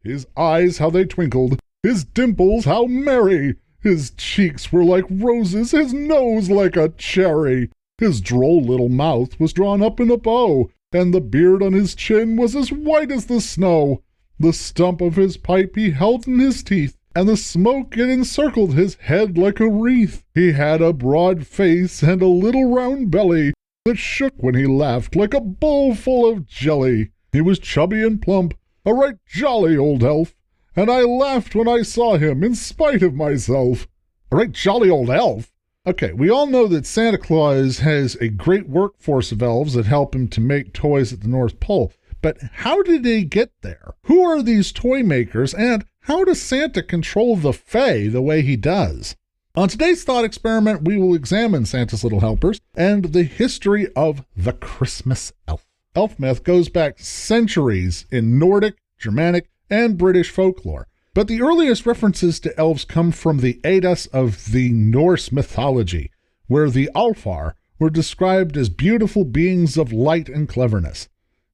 His eyes, how they twinkled, his dimples, how merry! His cheeks were like roses, his nose like a cherry. His droll little mouth was drawn up in a bow, and the beard on his chin was as white as the snow. The stump of his pipe he held in his teeth, and the smoke it encircled his head like a wreath. He had a broad face and a little round belly that shook when he laughed like a bowl full of jelly. He was chubby and plump, a right jolly old elf, and I laughed when I saw him in spite of myself. A right jolly old elf? Okay, we all know that Santa Claus has a great workforce of elves that help him to make toys at the North Pole. But how did they get there? Who are these toy makers, and how does Santa control the Fae the way he does? On today's thought experiment, we will examine Santa's little helpers and the history of the Christmas elf. Elf myth goes back centuries in Nordic, Germanic, and British folklore. But the earliest references to elves come from the Eddas of the Norse mythology, where the Alfar were described as beautiful beings of light and cleverness.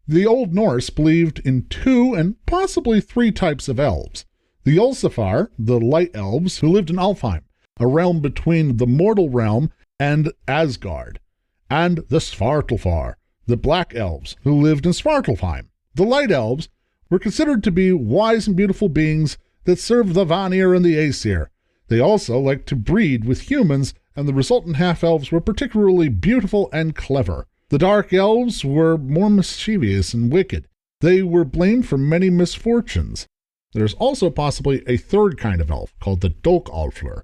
The Old Norse believed in 2 and possibly 3 types of elves. The Ulsifar, the light elves, who lived in Alfheim, a realm between the mortal realm and Asgard, and the Svartalfar, the black elves, who lived in Svartalfheim. The light elves were considered to be wise and beautiful beings that served the Vanir and the Aesir. They also liked to breed with humans, and the resultant half-elves were particularly beautiful and clever. The dark elves were more mischievous and wicked. They were blamed for many misfortunes. There's also possibly a third kind of elf called the Dolkalfur,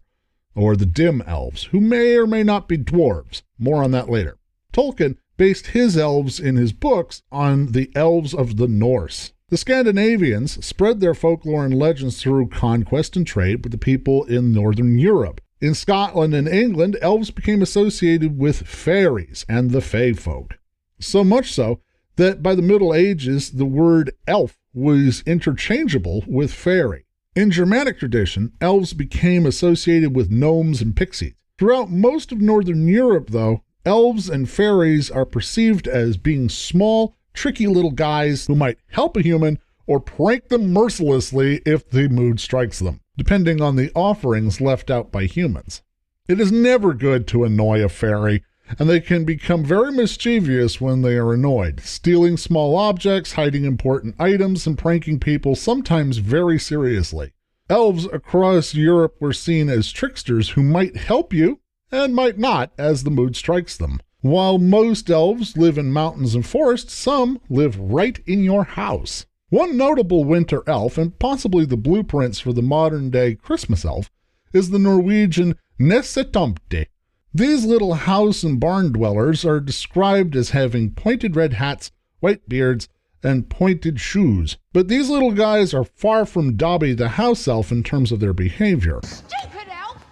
or the dim elves, who may or may not be dwarves. More on that later. Tolkien based his elves in his books on the elves of the Norse. The Scandinavians spread their folklore and legends through conquest and trade with the people in northern Europe. In Scotland and England, elves became associated with fairies and the fae folk. So much so that by the Middle Ages, the word elf was interchangeable with fairy. In Germanic tradition, elves became associated with gnomes and pixies. Throughout most of northern Europe, though, elves and fairies are perceived as being small, tricky little guys who might help a human or prank them mercilessly if the mood strikes them, depending on the offerings left out by humans. It is never good to annoy a fairy, and they can become very mischievous when they are annoyed, stealing small objects, hiding important items, and pranking people, sometimes very seriously. Elves across Europe were seen as tricksters who might help you and might not as the mood strikes them. While most elves live in mountains and forests, some live right in your house. One notable winter elf, and possibly the blueprints for the modern-day Christmas elf, is the Norwegian Nessetomte. These little house and barn dwellers are described as having pointed red hats, white beards, and pointed shoes. But these little guys are far from Dobby the house elf in terms of their behavior. Stupid elf!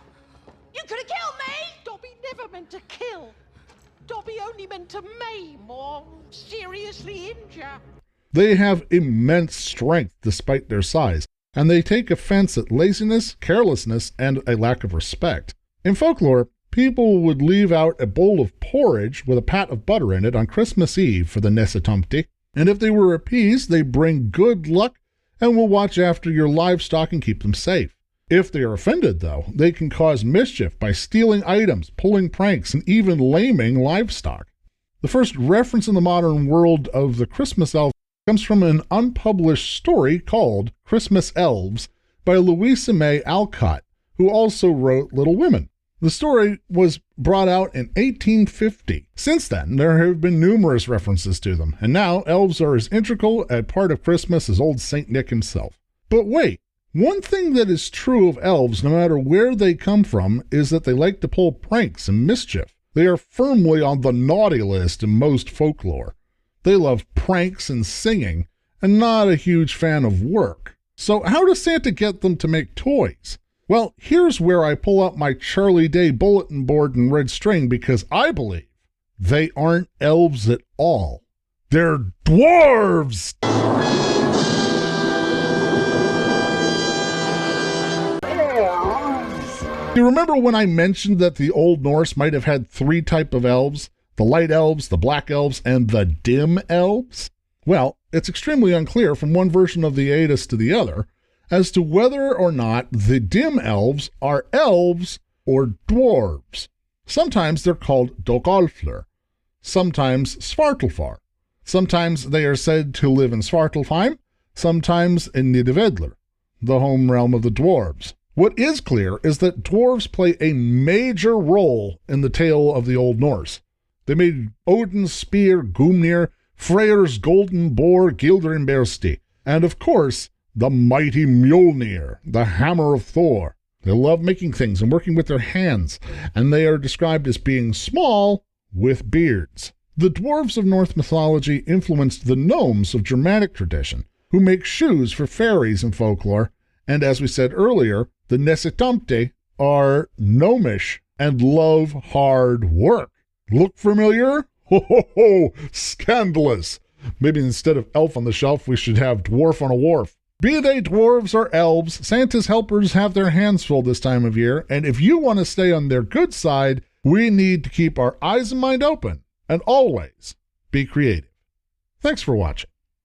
You could have killed me! Dobby never meant to kill. Dobby only meant to maim or seriously injure. They have immense strength despite their size, and they take offense at laziness, carelessness, and a lack of respect. In folklore, people would leave out a bowl of porridge with a pat of butter in it on Christmas Eve for the Nessetomte, and if they were appeased, they bring good luck and will watch after your livestock and keep them safe. If they are offended, though, they can cause mischief by stealing items, pulling pranks, and even laming livestock. The first reference in the modern world of the Christmas elf comes from an unpublished story called Christmas Elves by Louisa May Alcott, who also wrote Little Women. The story was brought out in 1850. Since then, there have been numerous references to them, and now elves are as integral a part of Christmas as old Saint Nick himself. But wait, one thing that is true of elves, no matter where they come from, is that they like to pull pranks and mischief. They are firmly on the naughty list in most folklore. They love pranks and singing, and not a huge fan of work. So how does Santa get them to make toys? Well, here's where I pull out my Charlie Day bulletin board and red string, because I believe they aren't elves at all. They're dwarves! You remember when I mentioned that the Old Norse might have had 3 types of elves? The light elves, the black elves, and the dim elves? Well, it's extremely unclear from one version of the Eddas to the other as to whether or not the dim elves are elves or dwarves. Sometimes they're called Dogalflur, sometimes Svartalfar. Sometimes they are said to live in Svartalfheim, sometimes in Nidavellir, the home realm of the dwarves. What is clear is that dwarves play a major role in the tale of the Old Norse. They made Odin's spear Gungnir, Freyr's golden boar Gildrimbersti, and of course, the mighty Mjolnir, the hammer of Thor. They love making things and working with their hands, and they are described as being small with beards. The dwarves of Norse mythology influenced the gnomes of Germanic tradition, who make shoes for fairies in folklore, and as we said earlier, the Nesitamte are gnomish and love hard work. Look familiar? Ho ho ho! Scandalous! Maybe instead of elf on the shelf, we should have dwarf on a wharf. Be they dwarves or elves, Santa's helpers have their hands full this time of year, and if you want to stay on their good side, we need to keep our eyes and mind open, and always be creative. Thanks for watching.